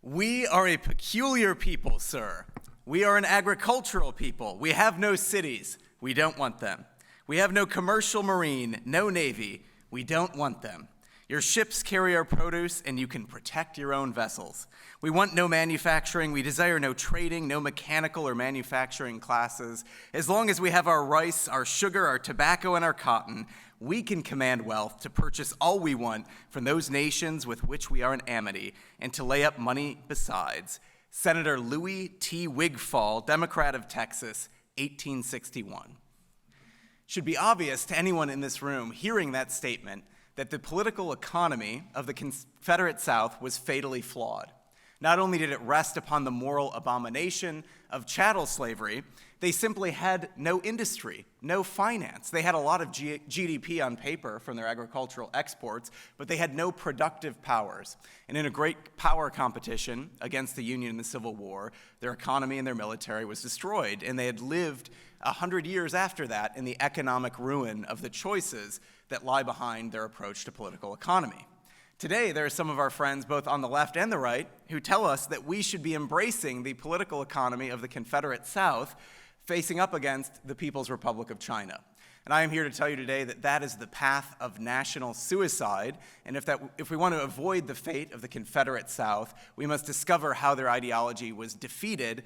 We are a peculiar people, sir. We are an agricultural people. We have no cities. We don't want them. We have no commercial marine, no navy. We don't want them. Your ships carry our produce, and you can protect your own vessels. We want no manufacturing. We desire no trading, no mechanical or manufacturing classes. As long as we have our rice, our sugar, our tobacco, and our cotton, we can command wealth to purchase all we want from those nations with which we are in amity, and to lay up money besides. Senator Louis T. Wigfall, Democrat of Texas, 1861. Should be obvious to anyone in this room hearing that statement that the political economy of the Confederate South was fatally flawed. Not only did it rest upon the moral abomination of chattel slavery, they simply had no industry, no finance. They had a lot of GDP on paper from their agricultural exports, but they had no productive powers. And in a great power competition against the Union in the Civil War, their economy and their military was destroyed, and they had lived 100 years after that in the economic ruin of the choices that lie behind their approach to political economy. Today, there are some of our friends, both on the left and the right, who tell us that we should be embracing the political economy of the Confederate South, facing up against the People's Republic of China. And I am here to tell you today that that is the path of national suicide, and if we want to avoid the fate of the Confederate South, we must discover how their ideology was defeated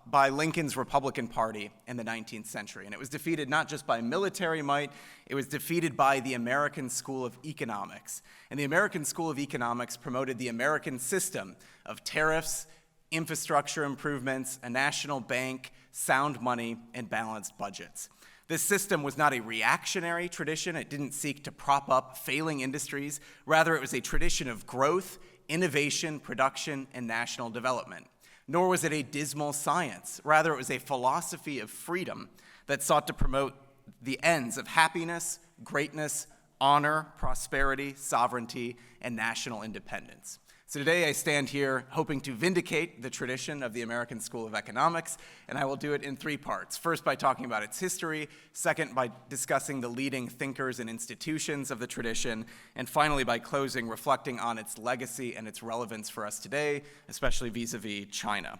by Lincoln's Republican Party in the 19th century. And it was defeated not just by military might, it was defeated by the American School of Economics. And the American School of Economics promoted the American system of tariffs, infrastructure improvements, a national bank, sound money, and balanced budgets. This system was not a reactionary tradition. It didn't seek to prop up failing industries. Rather, it was a tradition of growth, innovation, production, and national development. Nor was it a dismal science. Rather, it was a philosophy of freedom that sought to promote the ends of happiness, greatness, honor, prosperity, sovereignty, and national independence. So today I stand here hoping to vindicate the tradition of the American School of Economics, and I will do it in three parts. First, by talking about its history. Second, by discussing the leading thinkers and institutions of the tradition. And finally, by closing, reflecting on its legacy and its relevance for us today, especially vis-a-vis China.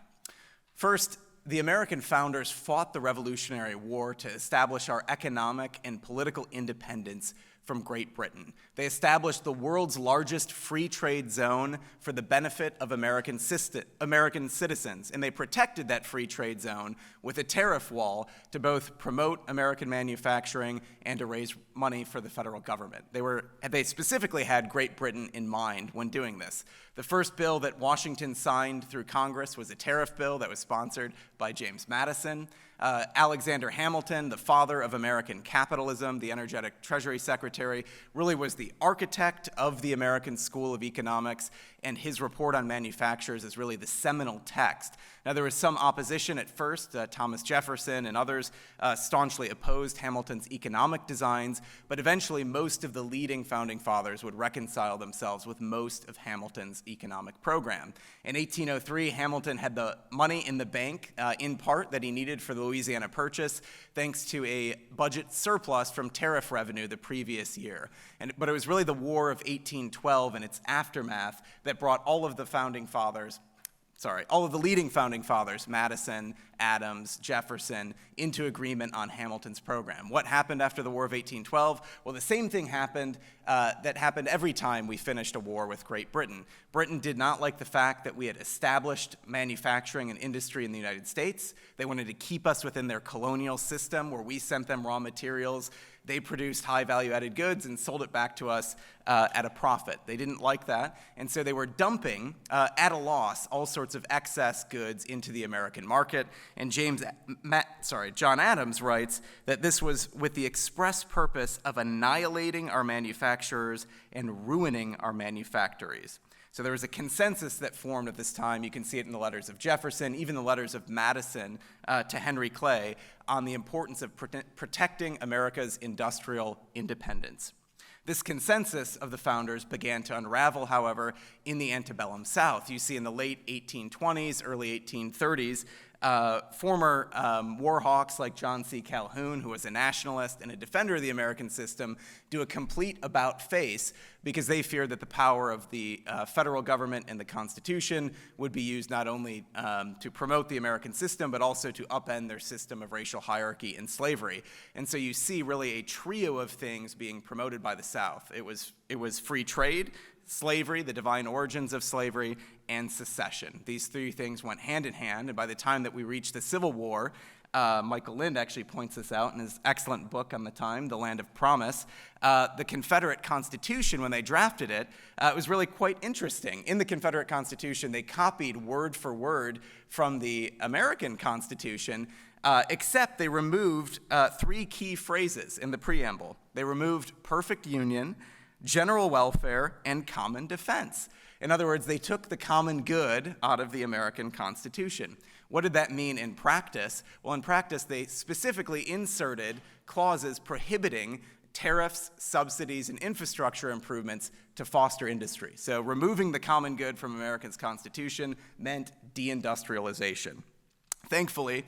First, the American founders fought the Revolutionary War to establish our economic and political independence from Great Britain. They established the world's largest free trade zone for the benefit of American citizens, and they protected that free trade zone with a tariff wall to both promote American manufacturing and to raise money for the federal government. They specifically had Great Britain in mind when doing this. The first bill that Washington signed through Congress was a tariff bill that was sponsored by James Madison. Alexander Hamilton, the father of American capitalism, the energetic Treasury Secretary, really was the architect of the American School of Economics, and his report on manufacturers is really the seminal text. Now, there was some opposition at first. Thomas Jefferson and others staunchly opposed Hamilton's economic designs, but eventually most of the leading founding fathers would reconcile themselves with most of Hamilton's economic program. In 1803, Hamilton had the money in the bank, in part, that he needed for the Louisiana Purchase, thanks to a budget surplus from tariff revenue the previous year. But it was really the War of 1812 and its aftermath that brought all of the leading founding fathers, Madison, Adams, Jefferson, into agreement on Hamilton's program. What happened after the War of 1812? Well, the same thing happened that happened every time we finished a war with Great Britain. Britain did not like the fact that we had established manufacturing and industry in the United States. They wanted to keep us within their colonial system where we sent them raw materials. They produced high value-added goods and sold it back to us at a profit. They didn't like that, and so they were dumping at a loss all sorts of excess goods into the American market. And John Adams writes that this was with the express purpose of annihilating our manufacturers and ruining our manufactories. So there was a consensus that formed at this time. You can see it in the letters of Jefferson, even the letters of Madison to Henry Clay, on the importance of protecting America's industrial independence. This consensus of the founders began to unravel, however, in the antebellum South. You see in the late 1820s, early 1830s, Former war hawks like John C. Calhoun, who was a nationalist and a defender of the American system, do a complete about-face because they feared that the power of the federal government and the Constitution would be used not only to promote the American system, but also to upend their system of racial hierarchy and slavery. And so you see really a trio of things being promoted by the South. It was free trade, slavery, the divine origins of slavery, and secession. These three things went hand in hand, and by the time that we reached the Civil War, Michael Lind actually points this out in his excellent book on the time, The Land of Promise. The Confederate Constitution, when they drafted it, was really quite interesting. In the Confederate Constitution, they copied word for word from the American Constitution, except they removed three key phrases in the preamble. They removed perfect union, general welfare, and common defense. In other words, they took the common good out of the American Constitution. What did that mean in practice? Well, in practice, they specifically inserted clauses prohibiting tariffs, subsidies, and infrastructure improvements to foster industry. So removing the common good from America's Constitution meant deindustrialization. Thankfully,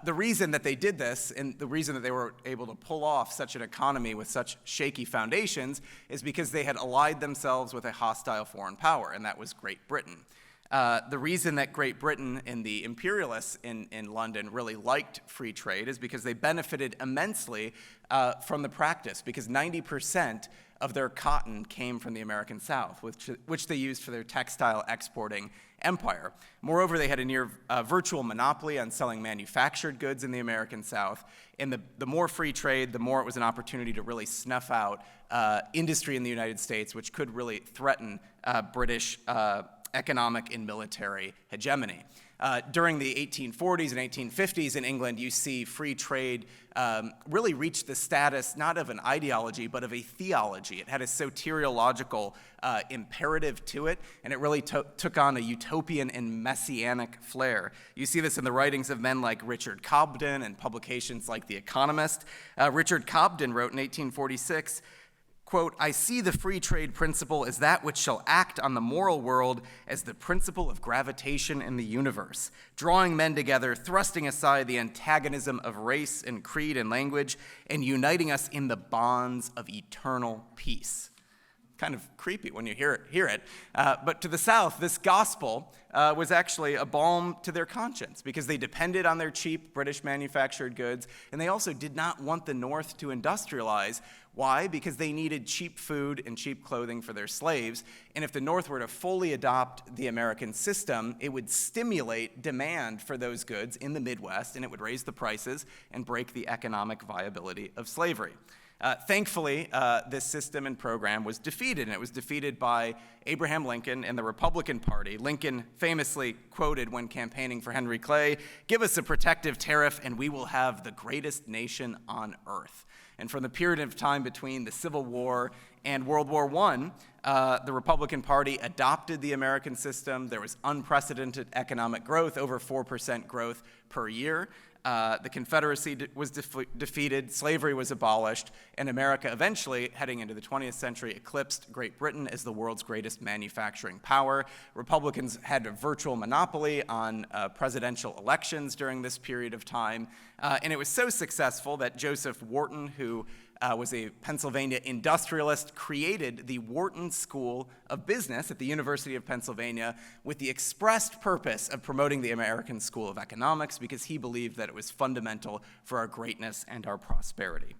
the reason that they did this and the reason that they were able to pull off such an economy with such shaky foundations is because they had allied themselves with a hostile foreign power, and that was Great Britain. The reason that Great Britain and the imperialists in London really liked free trade is because they benefited immensely from the practice, because 90% of their cotton came from the American South, which they used for their textile exporting empire. Moreover, they had a near virtual monopoly on selling manufactured goods in the American South, and the more free trade, the more it was an opportunity to really snuff out industry in the United States, which could really threaten British economic and military hegemony. During the 1840s and 1850s in England, you see free trade really reach the status not of an ideology, but of a theology. It had a soteriological imperative to it, and it really took on a utopian and messianic flair. You see this in the writings of men like Richard Cobden and publications like The Economist. Richard Cobden wrote in 1846, quote, "I see the free trade principle as that which shall act on the moral world as the principle of gravitation in the universe, drawing men together, thrusting aside the antagonism of race and creed and language, and uniting us in the bonds of eternal peace." Kind of creepy when you hear it. But to the South, this gospel was actually a balm to their conscience because they depended on their cheap British manufactured goods, and they also did not want the North to industrialize. Why? Because they needed cheap food and cheap clothing for their slaves, and if the North were to fully adopt the American system, it would stimulate demand for those goods in the Midwest, and it would raise the prices and break the economic viability of slavery. Thankfully, this system and program was defeated, and it was defeated by Abraham Lincoln and the Republican Party. Lincoln famously quoted when campaigning for Henry Clay, "Give us a protective tariff and we will have the greatest nation on earth." And from the period of time between the Civil War and World War I, the Republican Party adopted the American system. There was unprecedented economic growth, over 4% growth per year. The Confederacy was defeated, slavery was abolished, and America eventually, heading into the 20th century, eclipsed Great Britain as the world's greatest manufacturing power. Republicans had a virtual monopoly on presidential elections during this period of time, and it was so successful that Joseph Wharton, who was a Pennsylvania industrialist, created the Wharton School of Business at the University of Pennsylvania with the expressed purpose of promoting the American School of Economics because he believed that it was fundamental for our greatness and our prosperity.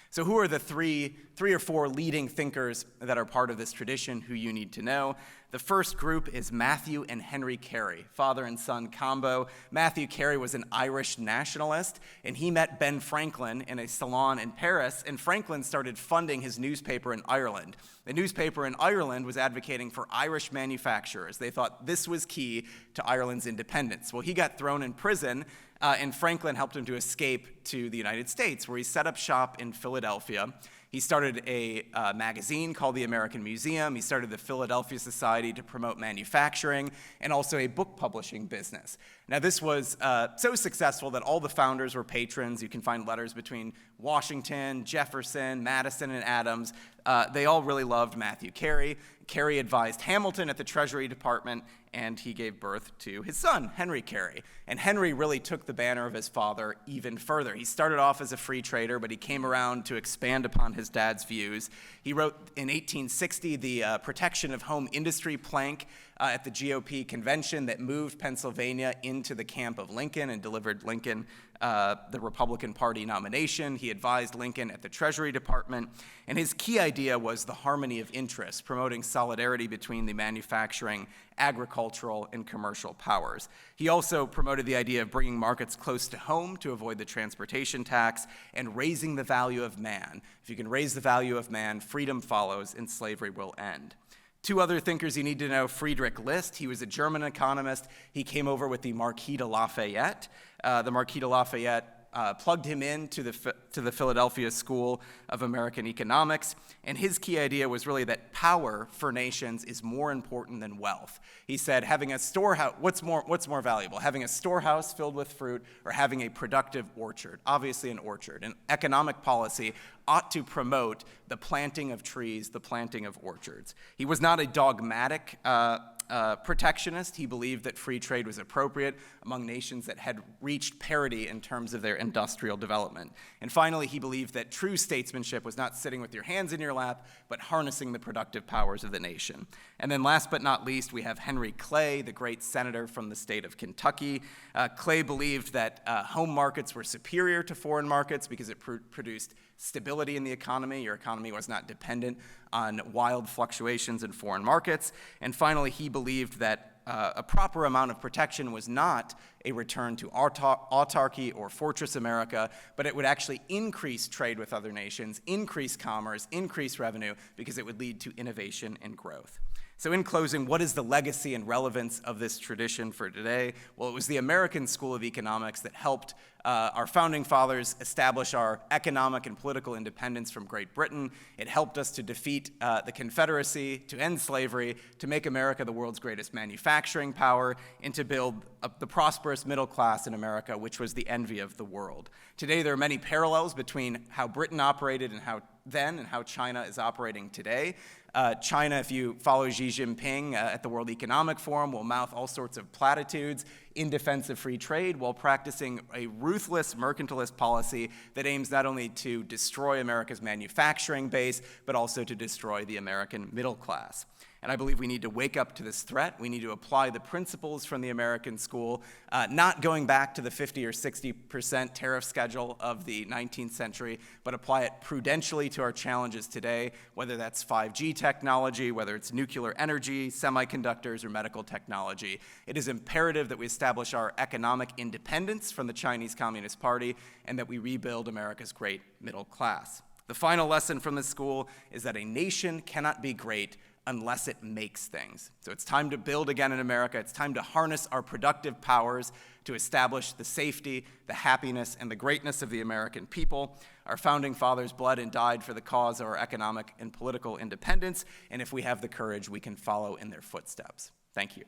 So who are the three or four leading thinkers that are part of this tradition who you need to know? The first group is Matthew and Henry Carey, father and son combo. Matthew Carey was an Irish nationalist, and he met Ben Franklin in a salon in Paris, and Franklin started funding his newspaper in Ireland. The newspaper in Ireland was advocating for Irish manufacturers. They thought this was key to Ireland's independence. Well, he got thrown in prison, and Franklin helped him to escape to the United States, where he set up shop in Philadelphia. He started a magazine called the American Museum. He started the Philadelphia Society to promote manufacturing, and also a book publishing business. Now, this was so successful that all the founders were patrons. You can find letters between Washington, Jefferson, Madison, and Adams They all really loved Matthew Carey. Carey advised Hamilton at the Treasury Department, and he gave birth to his son, Henry Carey. And Henry really took the banner of his father even further. He started off as a free trader, but he came around to expand upon his dad's views. He wrote in 1860 the Protection of Home Industry plank at the GOP convention that moved Pennsylvania into the camp of Lincoln and delivered Lincoln the Republican Party nomination. He advised Lincoln at the Treasury Department, and his key idea was the harmony of interests, promoting solidarity between the manufacturing, agricultural, and commercial powers. He also promoted the idea of bringing markets close to home to avoid the transportation tax and raising the value of man. If you can raise the value of man, freedom follows and slavery will end. Two other thinkers you need to know: Friedrich List. He was a German economist. He came over with the Marquis de Lafayette. The Marquis de Lafayette plugged him into the Philadelphia School of American Economics, and his key idea was really that power for nations is more important than wealth. He said, having a storehouse, what's more valuable, having a storehouse filled with fruit or having a productive orchard? Obviously an orchard. And economic policy ought to promote the planting of trees, the planting of orchards. He was not a dogmatic protectionist. He believed that free trade was appropriate among nations that had reached parity in terms of their industrial development. And finally, he believed that true statesmanship was not sitting with your hands in your lap, but harnessing the productive powers of the nation. And then last but not least, we have Henry Clay, the great senator from the state of Kentucky. Clay believed that home markets were superior to foreign markets because it produced stability in the economy. Your economy was not dependent on wild fluctuations in foreign markets. And finally, he believed that a proper amount of protection was not a return to autarky or fortress America, but it would actually increase trade with other nations, increase commerce, increase revenue, because it would lead to innovation and growth. So in closing, what is the legacy and relevance of this tradition for today? Well, it was the American School of Economics that helped our founding fathers establish our economic and political independence from Great Britain. It helped us to defeat the Confederacy, to end slavery, to make America the world's greatest manufacturing power, and to build the prosperous middle class in America, which was the envy of the world. Today, there are many parallels between how Britain operated and how China is operating today. China, if you follow Xi Jinping at the World Economic Forum, will mouth all sorts of platitudes in defense of free trade while practicing a ruthless mercantilist policy that aims not only to destroy America's manufacturing base, but also to destroy the American middle class. And I believe we need to wake up to this threat. We need to apply the principles from the American school, not going back to the 50 or 60% tariff schedule of the 19th century, but apply it prudentially to our challenges today, whether that's 5G technology, whether it's nuclear energy, semiconductors, or medical technology. It is imperative that we establish our economic independence from the Chinese Communist Party and that we rebuild America's great middle class. The final lesson from this school is that a nation cannot be great unless it makes things. So it's time to build again in America. It's time to harness our productive powers to establish the safety, the happiness, and the greatness of the American people. Our founding fathers bled and died for the cause of our economic and political independence, and if we have the courage, we can follow in their footsteps. Thank you.